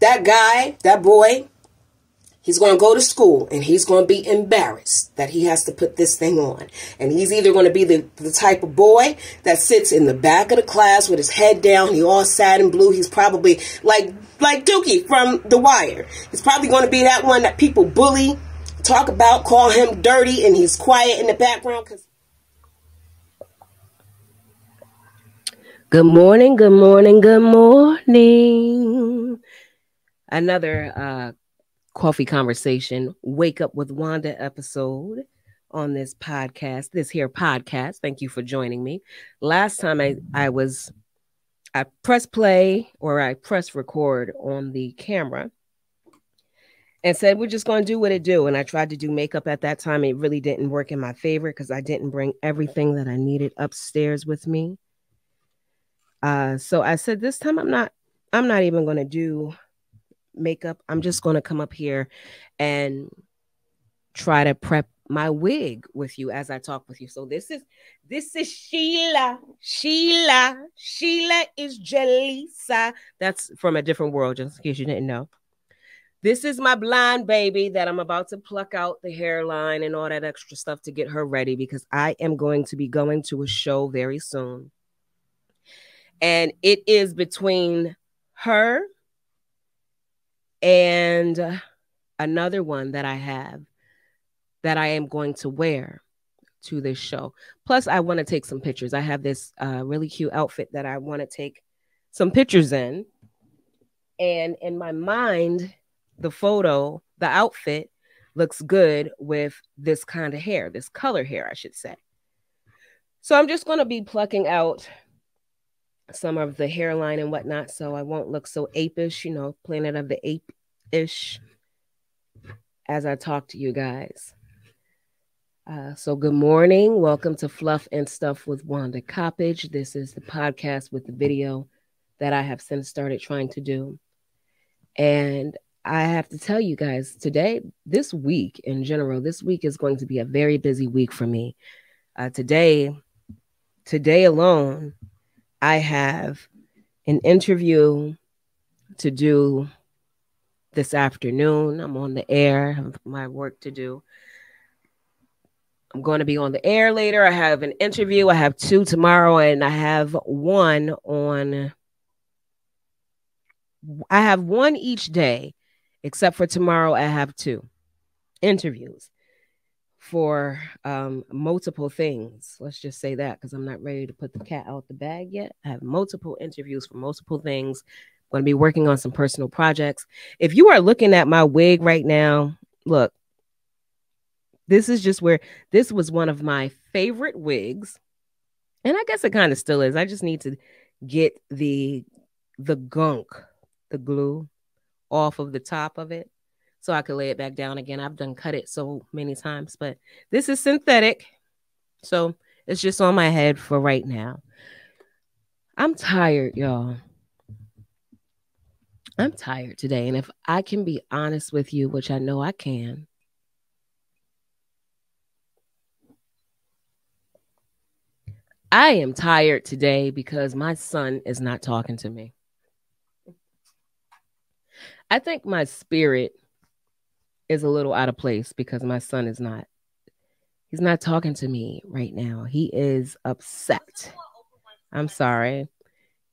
that guy, that boy, he's going to go to school and he's going to be embarrassed that he has to put this thing on. And he's either going to be the type of boy that sits in the back of the class with his head down. He all sad and blue. He's probably like Dookie from The Wire. He's probably going to be that one that people bully, talk about, call him dirty, and he's quiet in the background. Good morning, good morning, good morning. Another coffee conversation, Wake Up with Wanda episode on this podcast, this here podcast. Thank you for joining me. Last time I pressed play, or I pressed record on the camera and said, we're just going to do what it do. And I tried to do makeup at that time. It really didn't work in my favor because I didn't bring everything that I needed upstairs with me. So I said, this time I'm not even going to do makeup. I'm just going to come up here and try to prep my wig with you as I talk with you. So this is Sheila. Sheila is Jalisa. That's from a different world, just in case you didn't know. This is my blonde baby that I'm about to pluck out the hairline and all that extra stuff to get her ready, because I am going to be going to a show very soon. And it is between her and another one that I have that I am going to wear to this show. Plus, I want to take some pictures. I have this really cute outfit that I want to take some pictures in. And in my mind, the outfit looks good with this kind of hair, this color hair, I should say. So I'm just going to be plucking out some of the hairline and whatnot, so I won't look so apish, Planet of the Ape-ish, as I talk to you guys. So good morning. Welcome to Fluff and Stuff with Wanda Coppage. This is the podcast with the video that I have since started trying to do. And I have to tell you guys today, this week in general, this week is going to be a very busy week for me. Today alone, I have an interview to do this afternoon. I'm on the air. I have my work to do. I'm going to be on the air later. I have an interview. I have 2 tomorrow, and I have one each day, except for tomorrow. I have 2 interviews for multiple things. Let's just say that, because I'm not ready to put the cat out the bag yet. I have multiple interviews for multiple things. I'm going to be working on some personal projects. If you are looking at my wig right now, look, this was one of my favorite wigs. And I guess it kind of still is. I just need to get the gunk, the glue off of the top of it, so I could lay it back down again. I've done cut it so many times, but this is synthetic. So it's just on my head for right now. I'm tired, y'all. I'm tired today. And if I can be honest with you, which I know I can, I am tired today because my son is not talking to me. I think my spirit is a little out of place because my son he's not talking to me right now. He is upset. I'm sorry.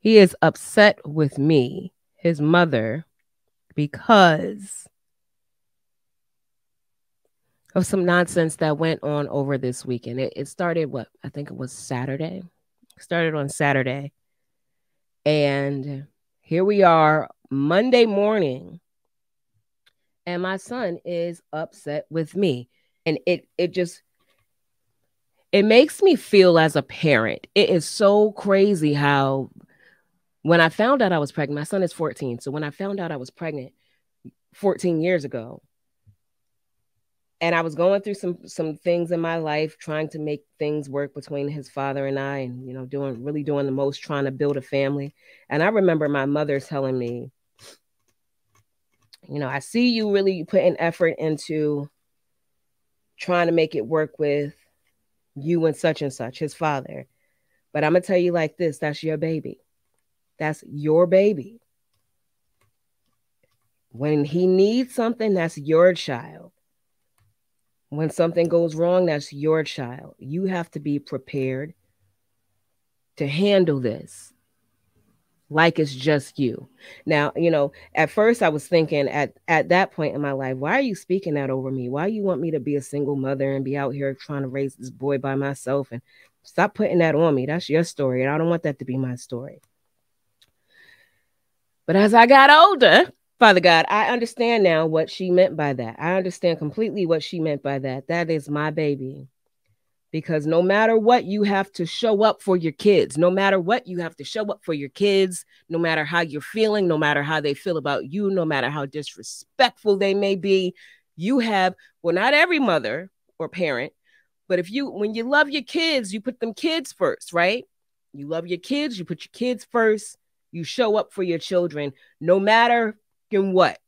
He is upset with me, his mother, because of some nonsense that went on over this weekend. It started, I think it was Saturday. It started on Saturday. And here we are, Monday morning, and my son is upset with me. And it makes me feel as a parent. It is so crazy how when I found out I was pregnant, my son is 14. So when I found out I was pregnant 14 years ago, and I was going through some things in my life, trying to make things work between his father and I, and, doing the most, trying to build a family. And I remember my mother telling me, I see you really putting effort into trying to make it work with you and such, his father. But I'm going to tell you like this, that's your baby. That's your baby. When he needs something, that's your child. When something goes wrong, that's your child. You have to be prepared to handle this like it's just you. Now, at first I was thinking at that point in my life, why are you speaking that over me? Why you want me to be a single mother and be out here trying to raise this boy by myself? And stop putting that on me. That's your story. And I don't want that to be my story. But as I got older, Father God, I understand now what she meant by that. I understand completely what she meant by that. That is my baby. Because no matter what, you have to show up for your kids. No matter what, you have to show up for your kids. No matter how you're feeling, no matter how they feel about you, no matter how disrespectful they may be, you have, well, not every mother or parent, but when you love your kids, you put them kids first, right? You love your kids, you put your kids first. You show up for your children, no matter what.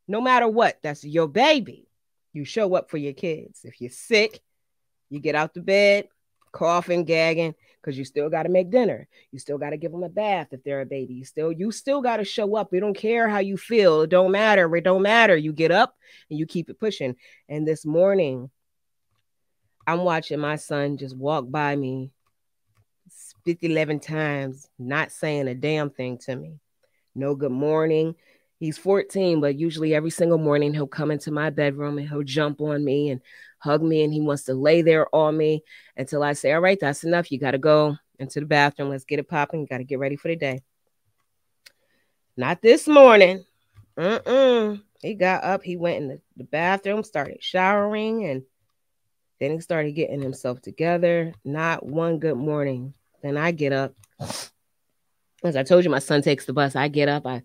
No matter what, that's your baby. You show up for your kids. If you're sick, you get out the bed, coughing, gagging, because you still got to make dinner. You still got to give them a bath if they're a baby. You still got to show up. We don't care how you feel. It don't matter. It don't matter. You get up and you keep it pushing. And this morning, I'm watching my son just walk by me 11 times, not saying a damn thing to me. No good morning. He's 14, but usually every single morning he'll come into my bedroom and he'll jump on me and hug me, and he wants to lay there on me until I say, all right, that's enough. You got to go into the bathroom. Let's get it popping. You got to get ready for the day. Not this morning. He got up. He went in the bathroom, started showering, and then he started getting himself together. Not one good morning. Then I get up. As I told you, my son takes the bus. I get up. I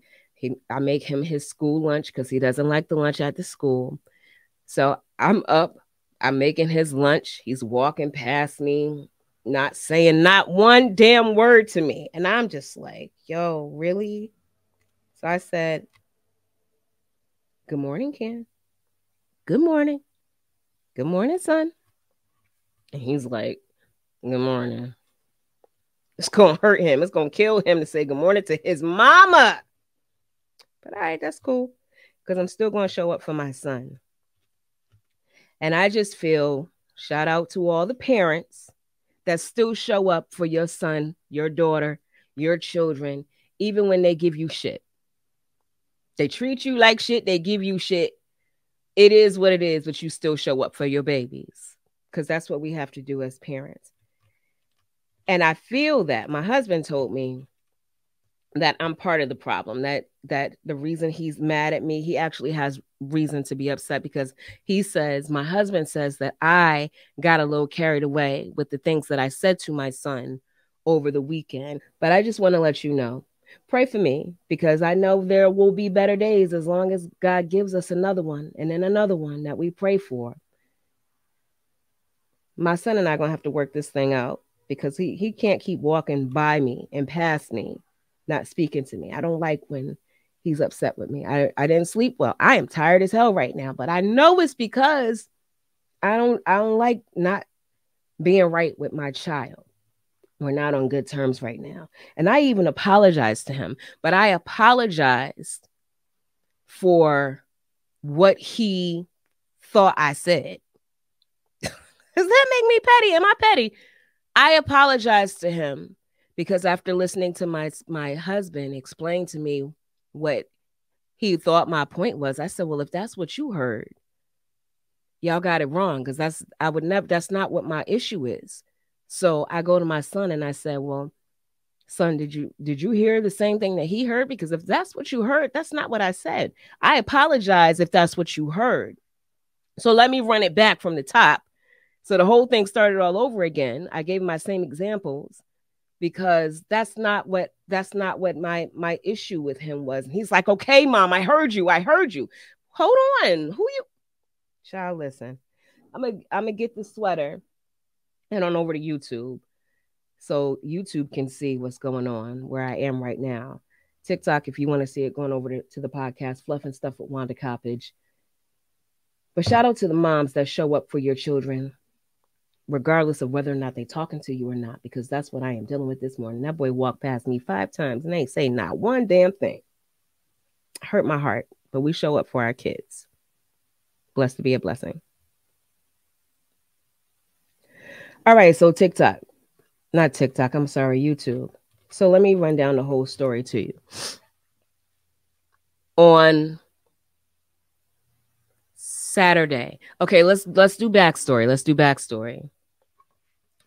make him his school lunch because he doesn't like the lunch at the school. So I'm up. I'm making his lunch. He's walking past me, not saying not one damn word to me. And I'm just like, yo, really? So I said, good morning, Ken. Good morning. Good morning, son. And he's like, good morning. It's going to hurt him. It's going to kill him to say good morning to his mama. But all right, that's cool. Because I'm still going to show up for my son. And I just feel, shout out to all the parents that still show up for your son, your daughter, your children, even when they give you shit. They treat you like shit. They give you shit. It is what it is, but you still show up for your babies. Because that's what we have to do as parents. And I feel that my husband told me that I'm part of the problem, that the reason he's mad at me, he actually has reason to be upset because my husband says that I got a little carried away with the things that I said to my son over the weekend. But I just want to let you know, pray for me because I know there will be better days as long as God gives us another one and then another one that we pray for. My son and I are going to have to work this thing out because he can't keep walking by me and past me, not speaking to me. I don't like when he's upset with me. I didn't sleep well. I am tired as hell right now, but I know it's because I don't like not being right with my child. We're not on good terms right now. And I even apologized to him, but I apologized for what he thought I said. Does that make me petty? Am I petty? I apologized to him because after listening to my husband explain to me what he thought my point was, I said, well, if that's what you heard, y'all got it wrong because that's not what my issue is. So I go to my son and I said, well, son, did you hear the same thing that he heard? Because if that's what you heard, that's not what I said. I apologize if that's what you heard. So let me run it back from the top. So the whole thing started all over again. I gave him my same examples because that's not what my issue with him was. And he's like, okay, mom, I heard you. Hold on. Who you? Child, listen. I'm gonna get the sweater and on over to YouTube. So YouTube can see what's going on where I am right now. TikTok, if you want to see it, going over to the podcast, Fluff and Stuff with Wanda Coppage. But shout out to the moms that show up for your children, regardless of whether or not they're talking to you or not, because that's what I am dealing with this morning. That boy walked past me 5 times and ain't say not one damn thing. Hurt my heart but we show up for our kids. Blessed to be a blessing. All right, so TikTok. Not TikTok, I'm sorry, YouTube. So let me run down the whole story to you. On Saturday. Okay, let's do backstory. Let's do backstory.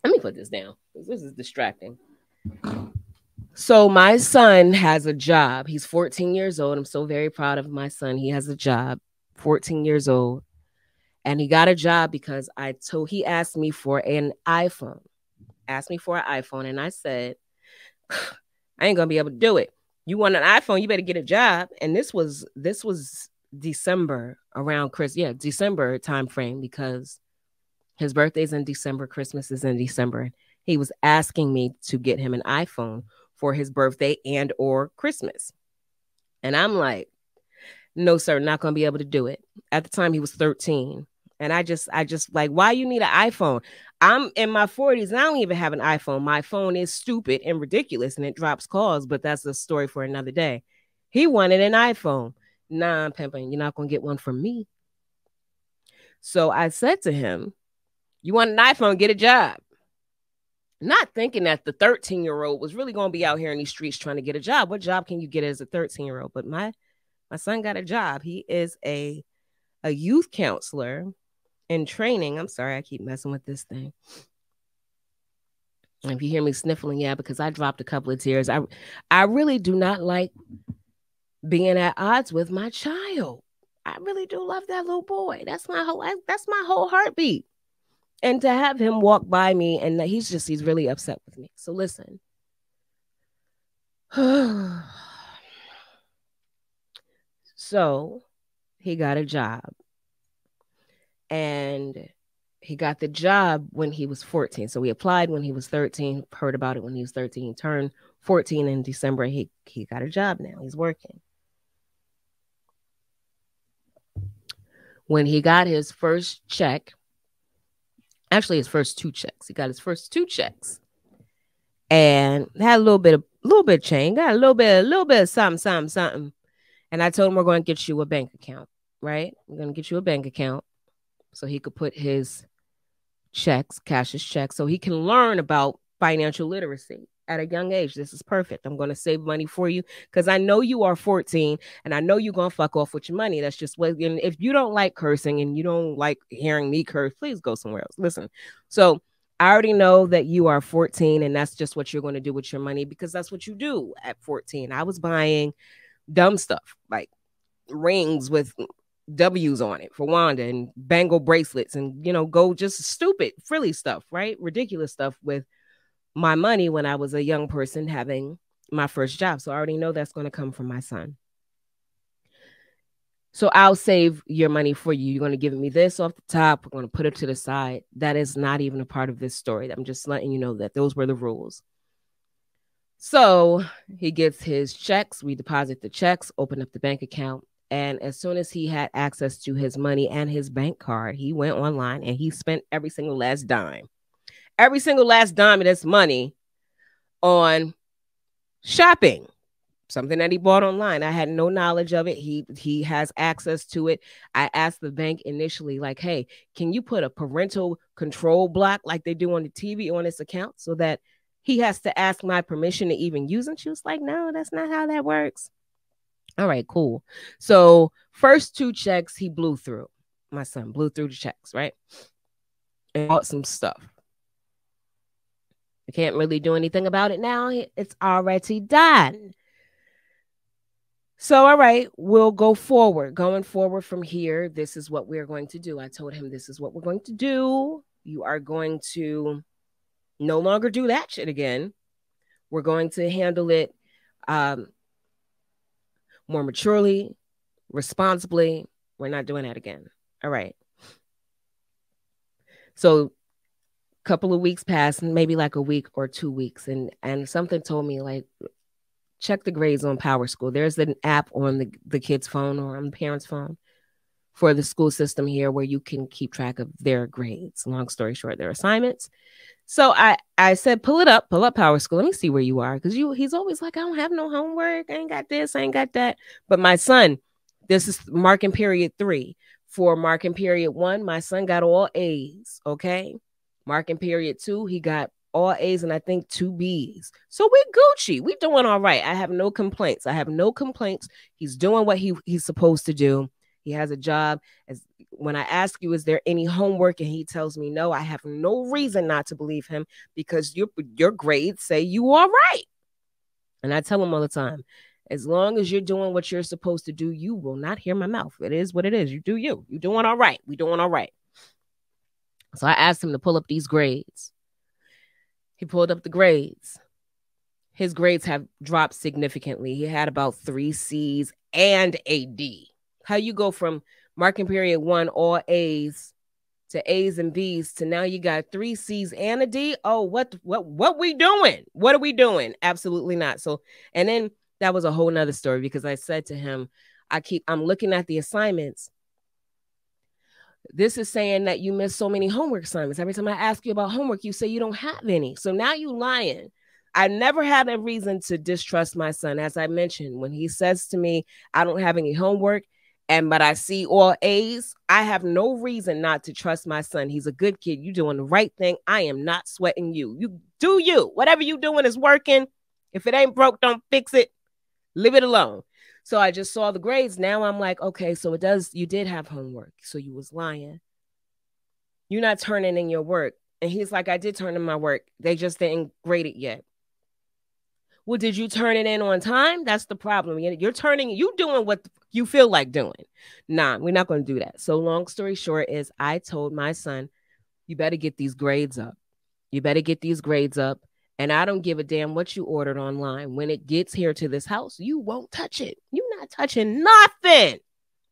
Let me put this down. This is distracting. So my son has a job. He's 14 years old. I'm so very proud of my son. He has a job, 14 years old. And he got a job because he asked me for an iPhone. Asked me for an iPhone. And I said, I ain't gonna be able to do it. You want an iPhone, you better get a job. And this was December, around December time frame, because his birthday's in December, Christmas is in December. He was asking me to get him an iPhone for his birthday and or Christmas. And I'm like, no, sir, not going to be able to do it. At the time, he was 13. And I just like, why you need an iPhone? I'm in my 40s and I don't even have an iPhone. My phone is stupid and ridiculous and it drops calls, but that's a story for another day. He wanted an iPhone. Nah, pimping, you're not going to get one from me. So I said to him, you want an iPhone, get a job. Not thinking that the 13-year-old was really going to be out here in these streets trying to get a job. What job can you get as a 13-year-old? But my son got a job. He is a youth counselor in training. I'm sorry, I keep messing with this thing. And if you hear me sniffling, yeah, because I dropped a couple of tears. I really do not like being at odds with my child. I really do love that little boy. That's my whole heartbeat. And to have him walk by me and he's really upset with me. So listen. So he got a job. And he got the job when he was 14. So he applied when he was 13, heard about it when he was 13, turned 14 in December. He got a job now. He's working. When he got his first check, actually his first 2 checks. He got his first 2 checks. And had a little bit of change, got a little bit of something. And I told him, we're going to get you a bank account, right? We're going to get you a bank account so he could put his checks, cash his checks, so he can learn about financial literacy at a young age. This is perfect. I'm going to save money for you because I know you are 14 and I know you're going to fuck off with your money. That's just what, and if you don't like cursing and you don't like hearing me curse, please go somewhere else. Listen. So I already know that you are 14 and that's just what you're going to do with your money because that's what you do at 14. I was buying dumb stuff like rings with W's on it for Wanda and bangle bracelets and, go just stupid, frilly stuff, right? Ridiculous stuff with my money when I was a young person having my first job. So I already know that's going to come from my son. So I'll save your money for you. You're going to give me this off the top. We're going to put it to the side. That is not even a part of this story. I'm just letting you know that those were the rules. So he gets his checks. We deposit the checks, open up the bank account. And as soon as he had access to his money and his bank card, he went online and he spent every single last dime of this money on shopping, something that he bought online. I had no knowledge of it. He has access to it. I asked the bank initially, like, hey, can you put a parental control block like they do on the TV on his account so that he has to ask my permission to even use it? She was like, no, that's not how that works. All right, cool. So first 2 checks he blew through. My son blew through the checks, right? And bought some stuff. I can't really do anything about it now. It's already done. So, all right, we'll go forward. Going forward from here, this is what we're going to do. I told him this is what we're going to do. You are going to no longer do that shit again. We're going to handle it more maturely, responsibly. We're not doing that again. All right. So a couple of weeks passed, maybe like a week or 2 weeks. And something told me, like, check the grades on Power School. There's an app on the kid's phone or on the parent's phone for the school system here where you can keep track of their grades. Long story short, their assignments. So I said, pull up Power School. Let me see where you are. Because he's always like, I don't have no homework. I ain't got this. I ain't got that. But my son This is marking period 3. For marking period 1, my son got all A's. Okay. Marking period 2, he got all A's and I think 2 B's. So we're Gucci. We're doing all right. I have no complaints. He's doing what he's supposed to do. He has a job. As when I ask you, is there any homework? And he tells me no, I have no reason not to believe him because your grades say you are right. And I tell him all the time, as long as you're doing what you're supposed to do, you will not hear my mouth. It is what it is. You do you. You're doing all right. We're doing all right. So I asked him to pull up these grades. He pulled up the grades. His grades have dropped significantly. He had about 3 C's and a D. How you go from marking period 1, all A's, to A's and B's, to now you got 3 C's and a D? Oh, what we doing? What are we doing? Absolutely not. So, and then that was a whole nother story because I said to him, I'm looking at the assignments. This is saying that you miss so many homework assignments. Every time I ask you about homework, you say you don't have any. So now you lying. I never had a reason to distrust my son. As I mentioned, when he says to me, I don't have any homework, but I see all A's, I have no reason not to trust my son. He's a good kid. You doing the right thing. I am not sweating you. You do you. Whatever you doing is working. If it ain't broke, don't fix it. Leave it alone. So I just saw the grades. Now I'm like, okay, so you did have homework. So you was lying. You're not turning in your work. And he's like, I did turn in my work. They just didn't grade it yet. Well, did you turn it in on time? That's the problem. You doing what you feel like doing. Nah, we're not going to do that. So long story short is I told my son, you better get these grades up. You better get these grades up. And I don't give a damn what you ordered online. When it gets here to this house, you won't touch it. You're not touching nothing.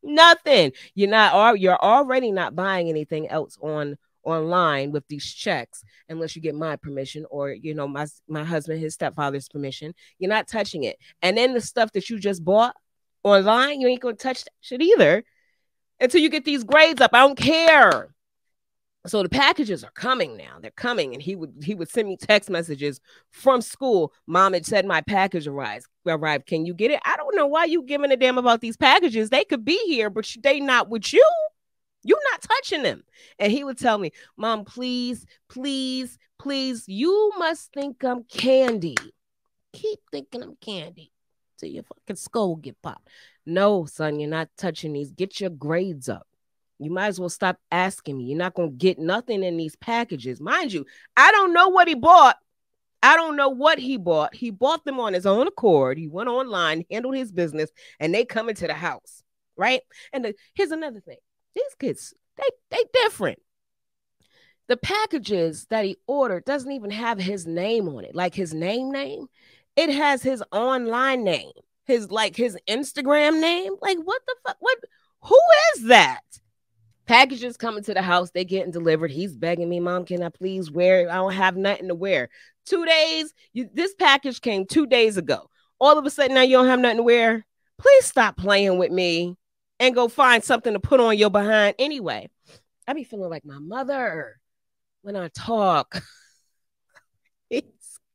Nothing. You're already not buying anything else online with these checks unless you get my permission or my husband, his stepfather's permission. You're not touching it. And then the stuff that you just bought online, you ain't gonna touch that shit either until you get these grades up. I don't care. So the packages are coming now. They're coming. And he would send me text messages from school. Mom had said my package arrived. Can you get it? I don't know why you giving a damn about these packages. They could be here, but they not with you. You're not touching them. And he would tell me, Mom, please, please, please, you must think I'm candy. Keep thinking I'm candy till your fucking skull get popped. No, son, you're not touching these. Get your grades up. You might as well stop asking me. You're not going to get nothing in these packages. Mind you, I don't know what he bought. I don't know what he bought. He bought them on his own accord. He went online, handled his business, and they come into the house, right? And here's another thing. These kids, they different. The packages that he ordered doesn't even have his name on it, like his name. It has his online name, his Instagram name. Like, what the fuck? Who is that? Packages coming to the house, they getting delivered. He's begging me, Mom, can I please wear? I don't have nothing to wear. 2 days. This package came 2 days ago. All of a sudden now you don't have nothing to wear. Please stop playing with me and go find something to put on your behind anyway. I be feeling like my mother when I talk. These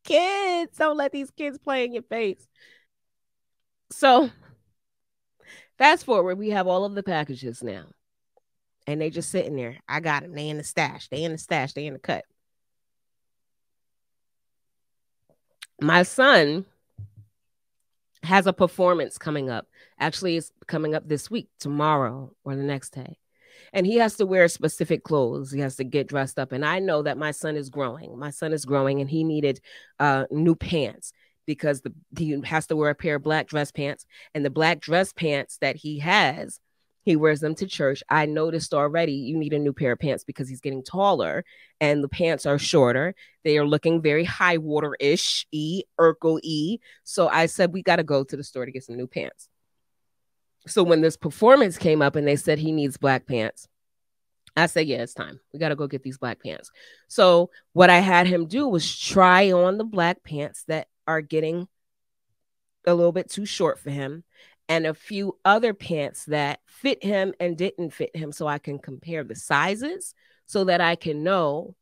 kids, don't let these kids play in your face. So fast forward, we have all of the packages now. And they just sitting there. I got them. They in the stash. They in the cut. My son has a performance coming up. Actually, it's coming up this week, tomorrow or the next day. And he has to wear specific clothes. He has to get dressed up. And I know that my son is growing. And he needed new pants because he has to wear a pair of black dress pants. And the black dress pants that he has, he wears them to church. I noticed already you need a new pair of pants because he's getting taller and the pants are shorter. They are looking very high water-ish, Urkel-y. So I said, we got to go to the store to get some new pants. So when this performance came up and they said he needs black pants, I said, yeah, it's time. We got to go get these black pants. So what I had him do was try on the black pants that are getting a little bit too short for him, and a few other pants that fit him and didn't fit him, so I can compare the sizes so that I can know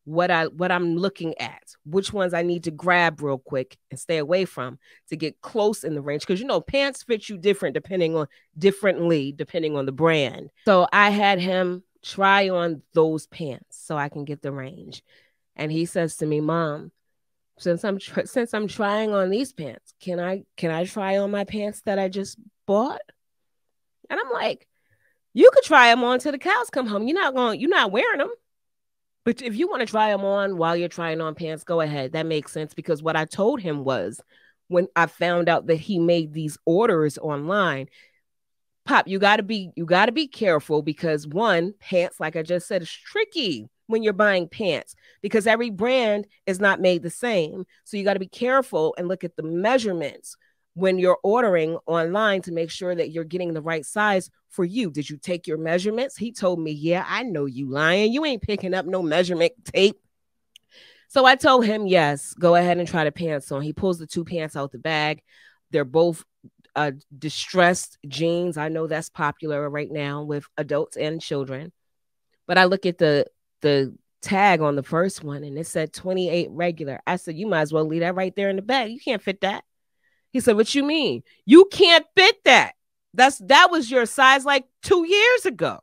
what I'm looking at, which ones I need to grab real quick and stay away from to get close in the range. Because pants fit you differently depending on the brand. So I had him try on those pants so I can get the range. And he says to me, Mom, since I'm trying on these pants, can I try on my pants that I just bought? And I'm like, you could try them on till the cows come home. You're not wearing them. But if you want to try them on while you're trying on pants, go ahead. That makes sense, because what I told him was, when I found out that he made these orders online, Pop, you gotta be careful, because one, pants, like I just said, is tricky when you're buying pants, because every brand is not made the same. So you got to be careful and look at the measurements when you're ordering online to make sure that you're getting the right size for you. Did you take your measurements? He told me, yeah, I know you lying. You ain't picking up no measurement tape. So I told him, yes, go ahead and try the pants on. He pulls the 2 pants out the bag. They're both distressed jeans. I know that's popular right now with adults and children. But I look at the tag on the first one, and it said 28 regular. I said, you might as well leave that right there in the bag. You can't fit that. He said, what you mean? You can't fit that. That was your size like 2 years ago.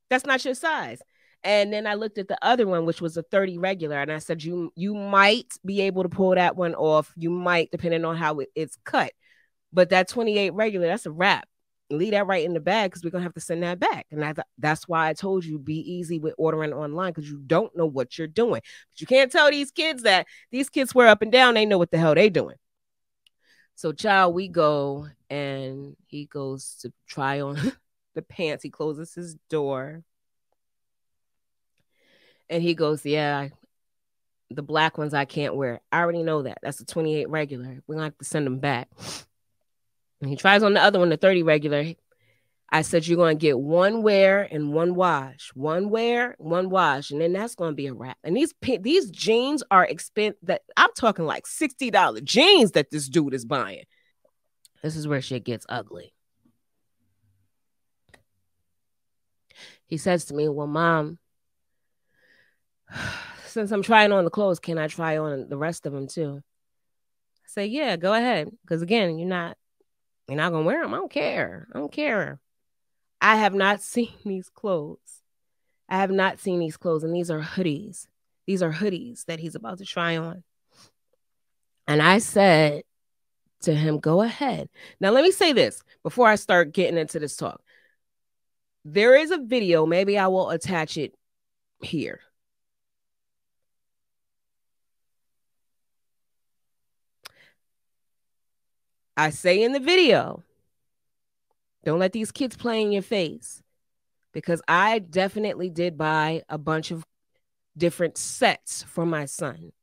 That's not your size. And then I looked at the other one, which was a 30 regular, and I said, you might be able to pull that one off. You might, depending on how it's cut. But that 28 regular, that's a wrap. Leave that right in the bag, because we're going to have to send that back. And that's why I told you, be easy with ordering online, because you don't know what you're doing. But you can't tell these kids that. These kids swear up and down they know what the hell they doing. So, child, we go, and he goes to try on the pants. He closes his door. And he goes, yeah, the black ones I can't wear. I already know that. That's a 28 regular. We're going to have to send them back. And he tries on the other one, the 30 regular. I said, you're going to get one wear and one wash. One wear, one wash. And then that's going to be a wrap. And these jeans are expensive. I'm talking like $60 jeans that this dude is buying. This is where shit gets ugly. He says to me, well, Mom, since I'm trying on the clothes, can I try on the rest of them too? I say, yeah, go ahead. Because again, you're not going to wear them. I don't care. I have not seen these clothes. And these are hoodies. These are hoodies that he's about to try on. And I said to him, go ahead. Now, let me say this before I start getting into this talk. There is a video. Maybe I will attach it here. I say in the video, don't let these kids play in your face, because I definitely did buy a bunch of different sets for my son.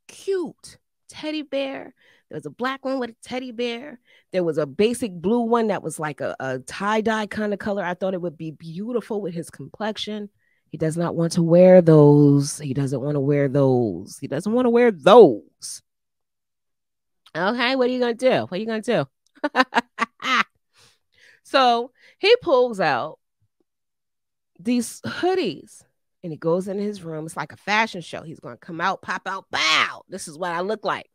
Cute teddy bear. There was a black one with a teddy bear. There was a basic blue one that was like a tie-dye kind of color. I thought it would be beautiful with his complexion. He does not want to wear those. He doesn't want to wear those. Okay, what are you going to do? So he pulls out these hoodies, and he goes in his room. It's like a fashion show. He's going to come out, pop out, bow. This is what I look like.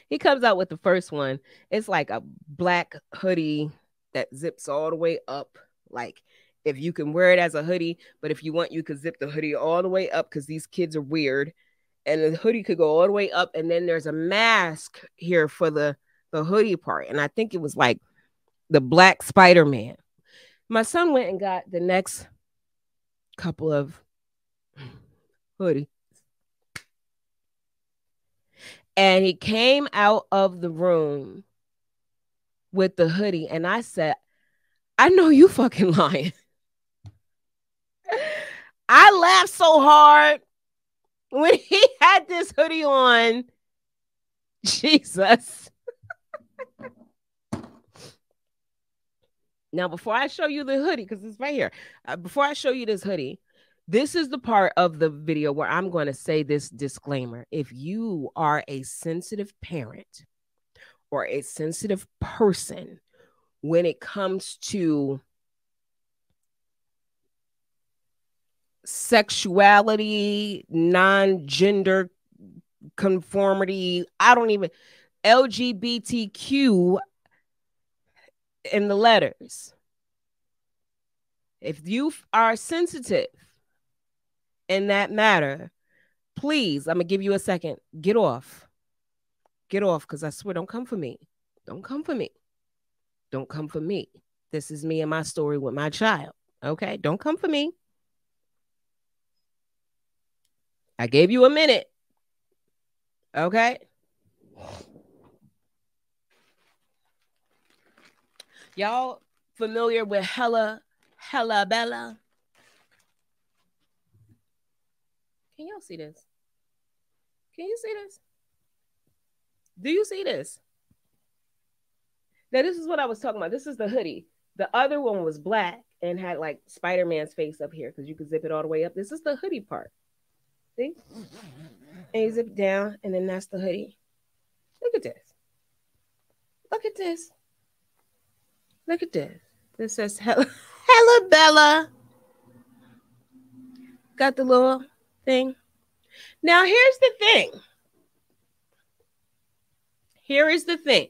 He comes out with the first one. It's like a black hoodie that zips all the way up. Like, if you can wear it as a hoodie, but if you want, you could zip the hoodie all the way up, because these kids are weird. And the hoodie could go all the way up. And then there's a mask here for the hoodie part. And I think it was like the black Spider-Man. My son went and got the next couple of hoodies. And he came out of the room with the hoodie. And I said, I know you fucking lying. I laughed so hard when he had this hoodie on. Jesus. Now, before I show you the hoodie, because it's right here, before I show you this hoodie, this is the part of the video where I'm going to say this disclaimer. If you are a sensitive parent or a sensitive person when it comes to sexuality, non-gender conformity. I don't even LGBTQ in the letters. If you are sensitive in that matter, please, I'm going to give you a second. Get off. Get off, because I swear, don't come for me. Don't come for me. Don't come for me. This is me and my story with my child. Okay? Don't come for me. I gave you a minute. Okay? Y'all familiar with Hella Bella? Can y'all see this? Can you see this? Do you see this? Now, this is what I was talking about. This is the hoodie. The other one was black and had like Spider-Man's face up here because you could zip it all the way up. This is the hoodie part. See? And you zip it down, and then that's the hoodie. Look at this. Look at this. Look at this. This says Hella Bella. Got the little thing. Now, here's the thing. Here is the thing.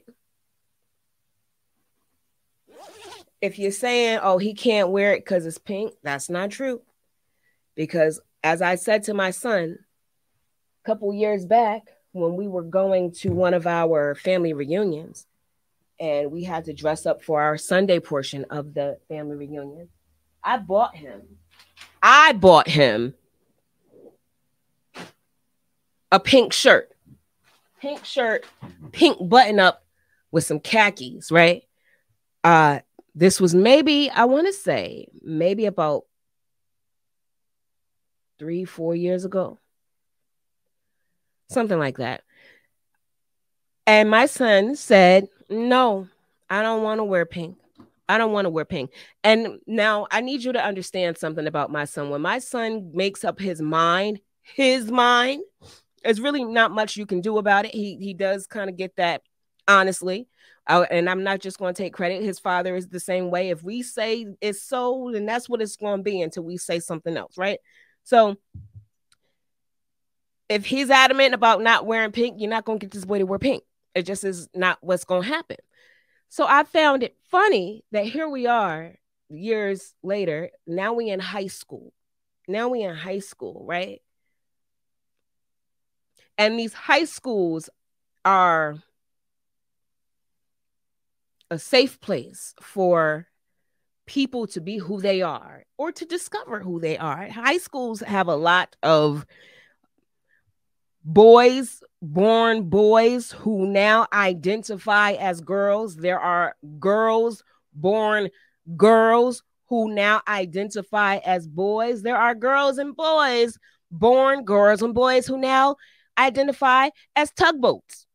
If you're saying, oh, he can't wear it because it's pink, that's not true. Because as I said to my son a couple years back when we were going to one of our family reunions and we had to dress up for our Sunday portion of the family reunion, I bought him a pink shirt, pink button up with some khakis, right? This was maybe, I want to say, maybe about 3-4 years ago. Something like that. And my son said, no, I don't want to wear pink. I don't want to wear pink. And now I need you to understand something about my son. When my son makes up his mind, there's really not much you can do about it. He does kind of get that, honestly. And I'm not just going to take credit. His father is the same way. If we say it's so, then that's what it's going to be until we say something else, right? So if he's adamant about not wearing pink, you're not going to get this boy to wear pink. It just is not what's going to happen. So I found it funny that here we are years later. Now we in high school. Right? And these high schools are a safe place for people to be who they are or to discover who they are. High schools have a lot of born boys who now identify as girls. There are born girls who now identify as boys. There are born girls and boys who now identify as tugboats.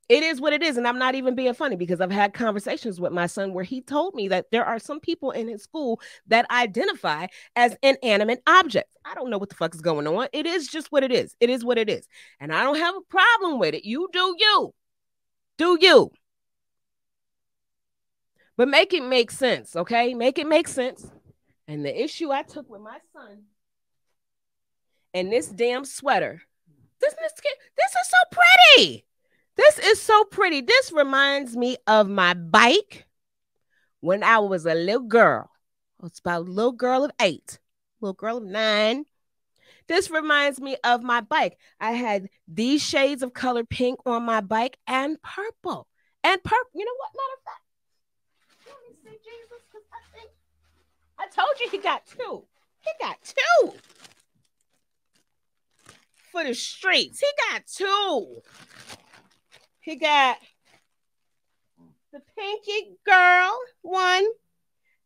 It is what it is. And I'm not even being funny because I've had conversations with my son where he told me that there are some people in his school that identify as inanimate objects. I don't know what the fuck is going on. It is just what it is. It is what it is. And I don't have a problem with it. You do you. Do you. But make it make sense, okay? Make it make sense. And the issue I took with my son and this damn sweater, this is so pretty. This is so pretty. This reminds me of my bike when I was a little girl. It's about a little girl of 8, little girl of 9. This reminds me of my bike. I had these shades of color pink on my bike and purple. You know what? Matter of fact, let me see, Jesus, because I told you he got 2. He got 2 for the streets. He got 2. He got the pinky girl one.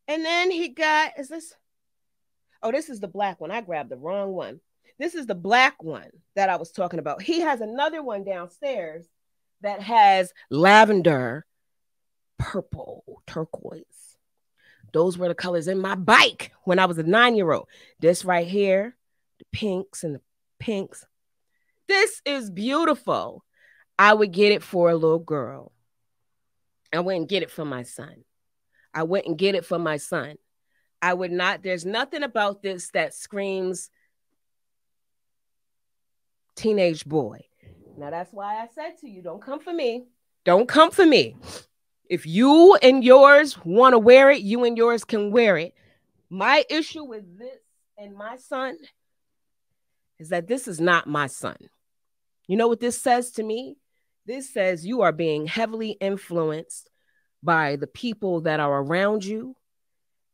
And then he got, this is the black one. I grabbed the wrong one. This is the black one that I was talking about. He has another one downstairs that has lavender, purple, turquoise. Those were the colors in my bike when I was a 9-year-old. This right here, the pinks and the pinks. This is beautiful. I would get it for a little girl. I wouldn't get it for my son. I would not. There's nothing about this that screams teenage boy. Now, that's why I said to you, don't come for me. Don't come for me. If you and yours want to wear it, you and yours can wear it. My issue with this and my son is that this is not my son. You know what this says to me? This says you are being heavily influenced by the people that are around you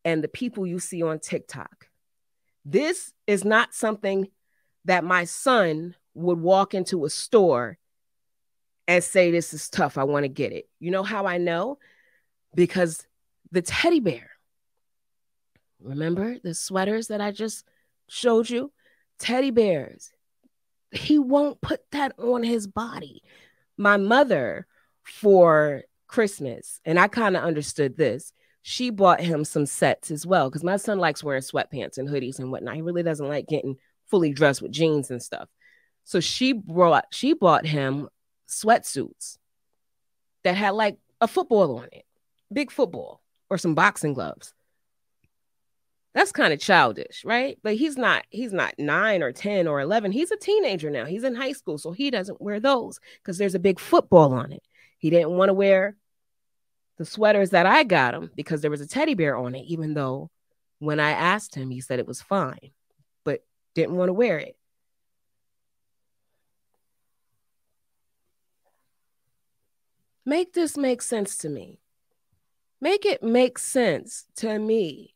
and the people you see on TikTok. This is not something that my son would walk into a store and say, this is tough, I want to get it. You know how I know? Because the teddy bear, remember the sweaters that I just showed you? Teddy bears, he won't put that on his body. My mother, for Christmas, and I kind of understood this, she bought him some sets as well, because my son likes wearing sweatpants and hoodies and whatnot. He really doesn't like getting fully dressed with jeans and stuff. So she bought him sweatsuits that had like a football on it, big football, or some boxing gloves. That's kind of childish, right? But he's not 9 or 10 or 11. He's a teenager now. He's in high school, so he doesn't wear those because there's a big football on it. He didn't want to wear the sweaters that I got him because there was a teddy bear on it, even though when I asked him, he said it was fine, but didn't want to wear it. Make this make sense to me. Make it make sense to me.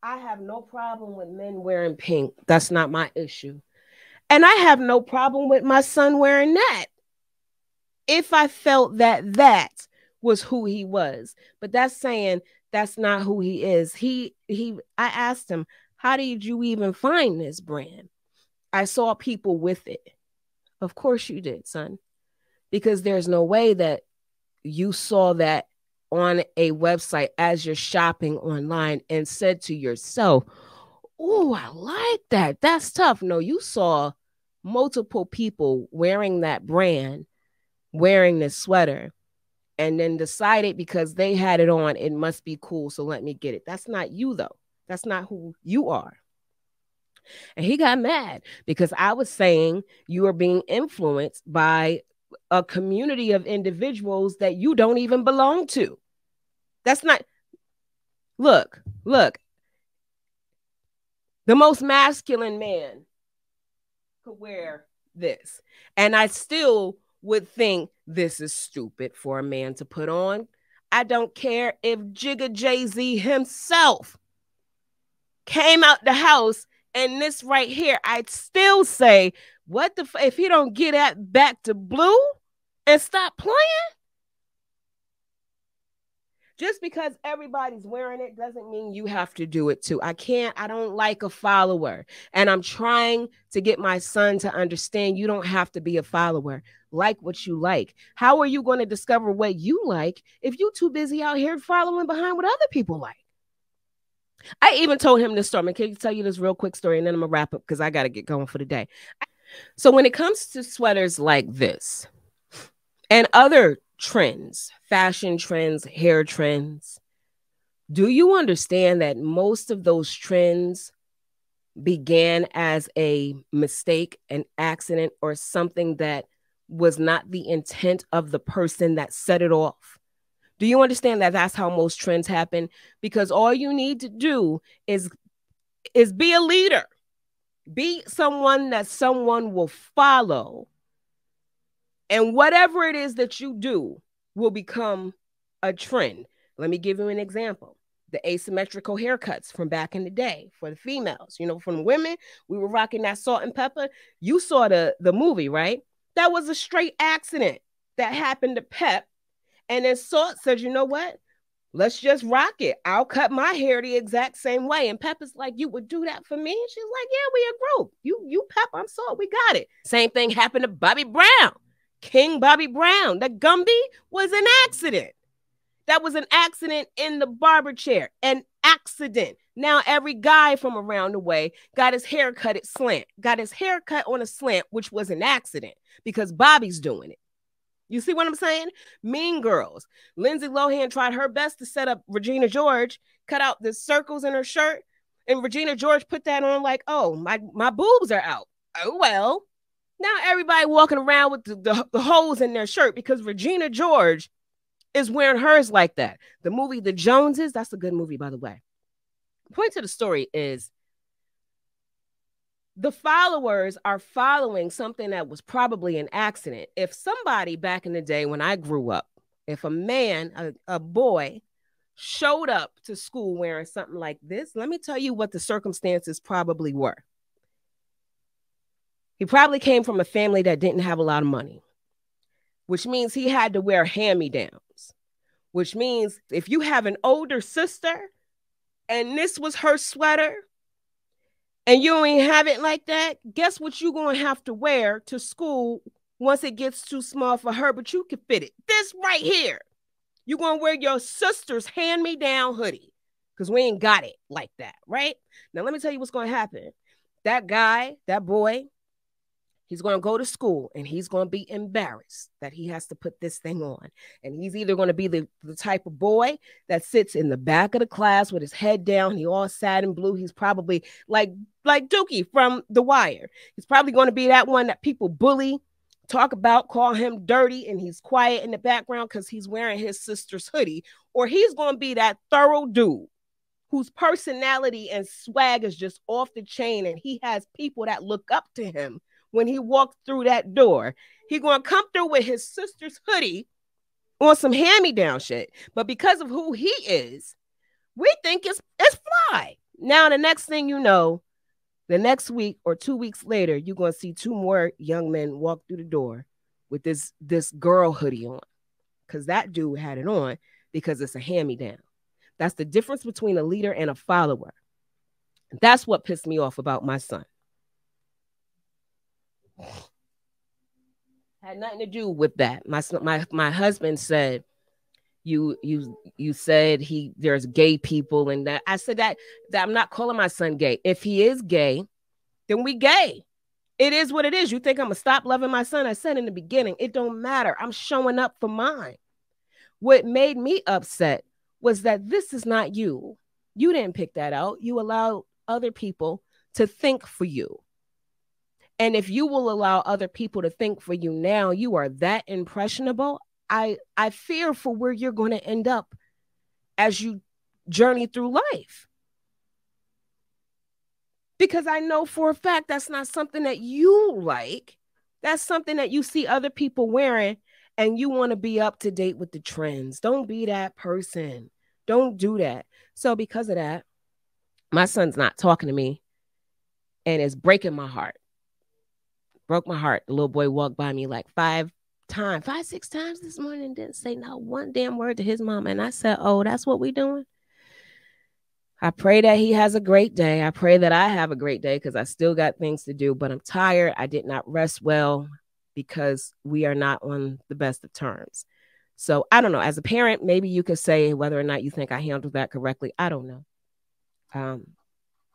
I have no problem with men wearing pink. That's not my issue. And I have no problem with my son wearing that if I felt that that was who he was. But that's saying that's not who he is. I asked him, how did you even find this brand? I saw people with it. Of course you did, son. Because there's no way that you saw that on a website as you're shopping online and said to yourself, oh, I like that. That's tough. No, you saw multiple people wearing that brand, wearing this sweater, and then decided because they had it on, it must be cool, so let me get it. That's not you, though. That's not who you are. And he got mad because I was saying you are being influenced by a community of individuals that you don't even belong to. That's not, look, the most masculine man could wear this. And I still would think this is stupid for a man to put on. I don't care if Jigga Jay-Z himself came out the house and this right here, I'd still say, what the if he don't get back to blue and stop playing? Just because everybody's wearing it doesn't mean you have to do it too. I don't like a follower. And I'm trying to get my son to understand you don't have to be a follower. Like what you like. How are you going to discover what you like if you're too busy out here following behind what other people like? I even told him this story. Can you tell you this real quick story and then I'm going to wrap up because I got to get going for the day. So when it comes to sweaters like this and other trends, fashion trends, hair trends, do you understand that most of those trends began as a mistake, an accident, or something that was not the intent of the person that set it off? Do you understand that that's how most trends happen? Because all you need to do is be a leader. Be someone that someone will follow. And whatever it is that you do will become a trend. Let me give you an example. The asymmetrical haircuts from back in the day for the females. You know, from women, we were rocking that salt and pepper. You saw the movie, right? That was a straight accident that happened to Pep. And then Salt said, you know what? Let's just rock it. I'll cut my hair the exact same way. And Pep is like, you would do that for me? And she's like, yeah, we a group. You Pep, I'm Salt. We got it. Same thing happened to Bobby Brown. King Bobby Brown. The Gumby was an accident. That was an accident in the barber chair. An accident. Now every guy from around the way got his hair cut at slant. Got his hair cut on a slant, which was an accident because Bobby's doing it. You see what I'm saying? Mean Girls. Lindsay Lohan tried her best to set up Regina George, cut out the circles in her shirt, and Regina George put that on like, oh, my boobs are out. Oh, well. Now everybody walking around with the holes in their shirt because Regina George is wearing hers like that. The movie The Joneses, that's a good movie, by the way. The point to the story is the followers are following something that was probably an accident. If somebody back in the day when I grew up, if a man, a boy, showed up to school wearing something like this, let me tell you what the circumstances probably were. He probably came from a family that didn't have a lot of money, which means he had to wear hand-me-downs, which means if you have an older sister and this was her sweater and you ain't have it like that, guess what you're going to have to wear to school once it gets too small for her, but you can fit it. This right here. You're going to wear your sister's hand-me-down hoodie because we ain't got it like that, right? Now, let me tell you what's going to happen. That guy, that boy, he's going to go to school and he's going to be embarrassed that he has to put this thing on. And he's either going to be the type of boy that sits in the back of the class with his head down. He all sad and blue. He's probably like Dookie from The Wire. He's probably going to be that one that people bully, talk about, call him dirty, and he's quiet in the background because he's wearing his sister's hoodie. Or he's going to be that thorough dude whose personality and swag is just off the chain. And he has people that look up to him. When he walked through that door, he going to come through with his sister's hoodie on some hand-me-down shit. But because of who he is, we think it's fly. Now, the next thing you know, the next week or 2 weeks later, you're going to see 2 more young men walk through the door with this girl hoodie on because that dude had it on because it's a hand-me-down. That's the difference between a leader and a follower. That's what pissed me off about my son. Had nothing to do with that. My husband said, you said there's gay people and that. I said that I'm not calling my son gay. If he is gay, then we gay. It is what it is. You think I'm gonna stop loving my son? I said in the beginning, it don't matter. I'm showing up for mine. What made me upset was that this is not you. You didn't pick that out. You allowed other people to think for you. And if you will allow other people to think for you now, you are that impressionable. I fear for where you're going to end up as you journey through life. Because I know for a fact that's not something that you like. That's something that you see other people wearing and you want to be up to date with the trends. Don't be that person. Don't do that. So because of that, my son's not talking to me and it's breaking my heart. Broke my heart. The little boy walked by me like 5, 6 times this morning and didn't say not one damn word to his mom. And I said, oh, that's what we doing? I pray that he has a great day. I pray that I have a great day because I still got things to do, but I'm tired. I did not rest well because we are not on the best of terms. So I don't know. As a parent, maybe you could say whether or not you think I handled that correctly. I don't know.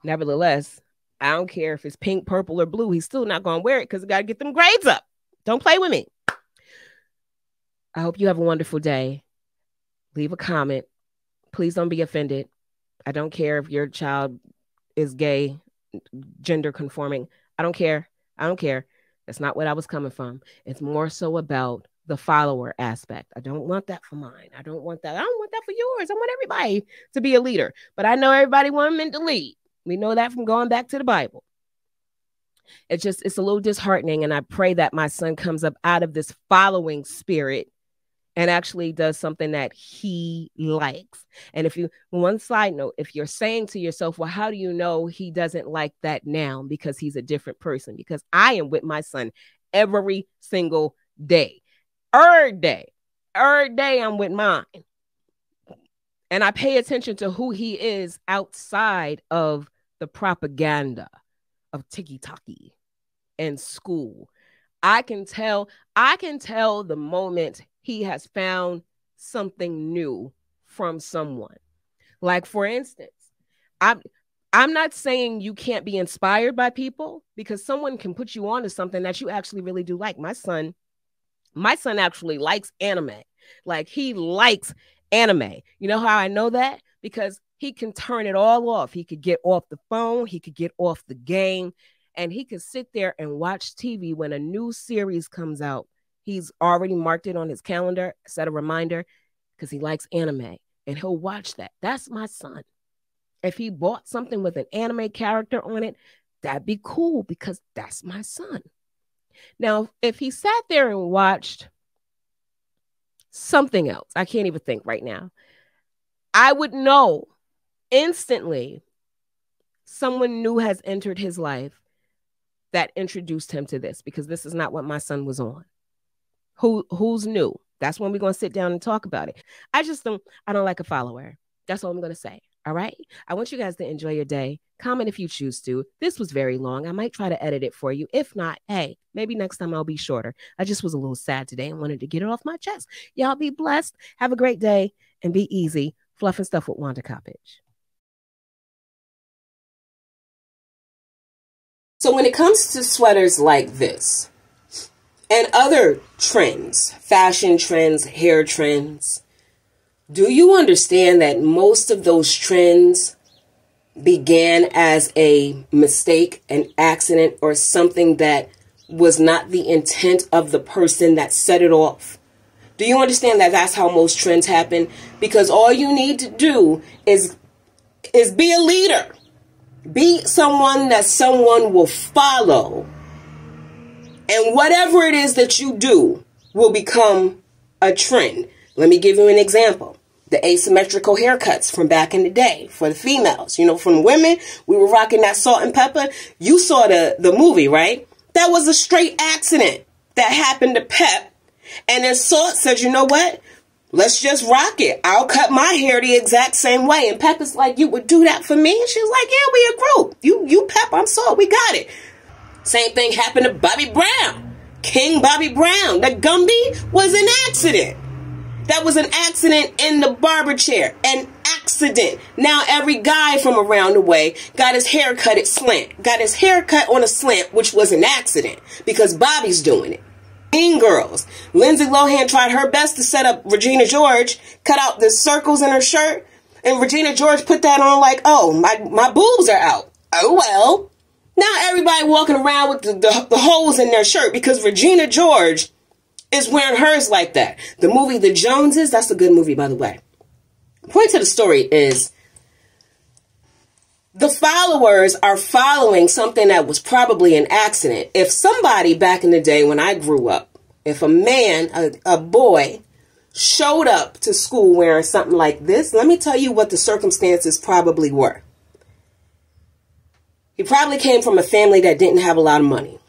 Nevertheless, I don't care if it's pink, purple, or blue. He's still not going to wear it because I got to get them grades up. Don't play with me. I hope you have a wonderful day. Leave a comment. Please don't be offended. I don't care if your child is gay, gender conforming. I don't care. I don't care. That's not what I was coming from. It's more so about the follower aspect. I don't want that for mine. I don't want that. I don't want that for yours. I want everybody to be a leader. But I know everybody wasn't meant to lead. We know that from going back to the Bible. It's a little disheartening. And I pray that my son comes up out of this following spirit and actually does something that he likes. And one side note, if you're saying to yourself, well, how do you know he doesn't like that now? Because he's a different person. Because I am with my son every single day. Every day I'm with mine. And I pay attention to who he is outside of the propaganda of tiki-taki and school. I can tell the moment he has found something new from someone. Like, for instance, I'm not saying you can't be inspired by people because someone can put you on to something that you actually really do like. My son My son actually likes anime. Like, he likes anime. You know how I know that? Because he can turn it all off. He could get off the phone. He could get off the game. And he could sit there and watch TV when a new series comes out. He's already marked it on his calendar, set a reminder, because he likes anime. And he'll watch that. That's my son. If he bought something with an anime character on it, that'd be cool, because that's my son. Now, if he sat there and watched something else, I can't even think right now, I would know instantly someone new has entered his life that introduced him to this, because this is not what my son was on. Who's new? That's when we're going to sit down and talk about it. I don't like a follower. That's all I'm going to say. All right. I want you guys to enjoy your day. Comment if you choose to. This was very long. I might try to edit it for you. If not, hey, maybe next time I'll be shorter. I just was a little sad today and wanted to get it off my chest. Y'all be blessed. Have a great day and be easy. Fluff and Stuff with Wanda Coppage. So when it comes to sweaters like this and other trends, fashion trends, hair trends, do you understand that most of those trends began as a mistake, an accident, or something that was not the intent of the person that set it off? Do you understand that that's how most trends happen? Because all you need to do is be a leader. Be someone that someone will follow. And whatever it is that you do will become a trend. Let me give you an example. The asymmetrical haircuts from back in the day for the females. You know, from women, we were rocking that salt and pepper. You saw the movie, right? That was a straight accident that happened to Pep. And then Salt said, you know what? Let's just rock it. I'll cut my hair the exact same way. And Pep is like, you would do that for me? And she's like, yeah, we a group. You Pep, I'm Salt. We got it. Same thing happened to Bobby Brown. King Bobby Brown. The Gumby was an accident. That was an accident in the barber chair. An accident. Now every guy from around the way got his hair cut at slant. Got his hair cut on a slant, which was an accident. Because Bobby's doing it. Mean Girls. Lindsay Lohan tried her best to set up Regina George. Cut out the circles in her shirt. And Regina George put that on like, oh, my boobs are out. Oh, well. Now everybody walking around with the holes in their shirt because Regina George is wearing hers like that. The movie The Joneses, that's a good movie, by the way. The point to the story is the followers are following something that was probably an accident. If somebody back in the day when I grew up, if a man, a boy, showed up to school wearing something like this, let me tell you what the circumstances probably were. He probably came from a family that didn't have a lot of money,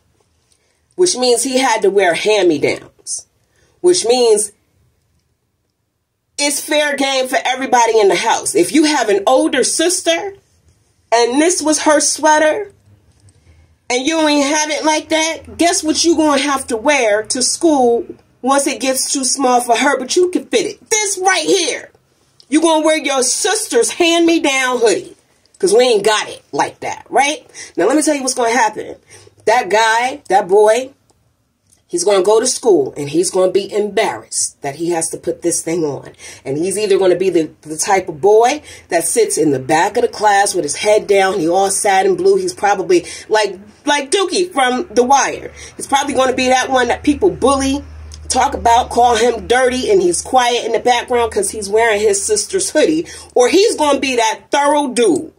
which means he had to wear hand-me-downs, which means it's fair game for everybody in the house. If you have an older sister and this was her sweater and you ain't have it like that, guess what you going to have to wear to school once it gets too small for her, but you can fit it. This right here. You're going to wear your sister's hand-me-down hoodie because we ain't got it like that, right? Now, let me tell you what's going to happen. That guy, that boy, he's going to go to school and he's going to be embarrassed that he has to put this thing on. And he's either going to be the type of boy that sits in the back of the class with his head down. He all sad and blue. He's probably like Dookie from The Wire. He's probably going to be that one that people bully, talk about, call him dirty, and he's quiet in the background because he's wearing his sister's hoodie. Or he's going to be that thorough dude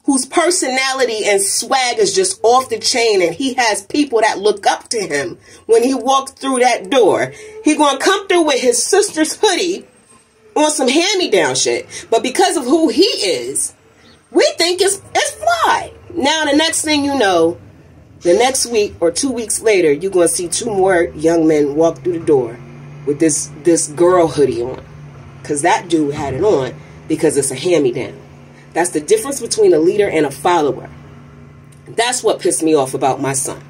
whose personality and swag is just off the chain, and he has people that look up to him when he walks through that door. He gonna come through with his sister's hoodie on some hand-me-down shit, but because of who he is, we think it's fly. Now, the next thing you know, the next week or 2 weeks later, you're gonna see 2 more young men walk through the door with this girl hoodie on, because that dude had it on because it's a hand-me-down. That's the difference between a leader and a follower. That's what pissed me off about my son.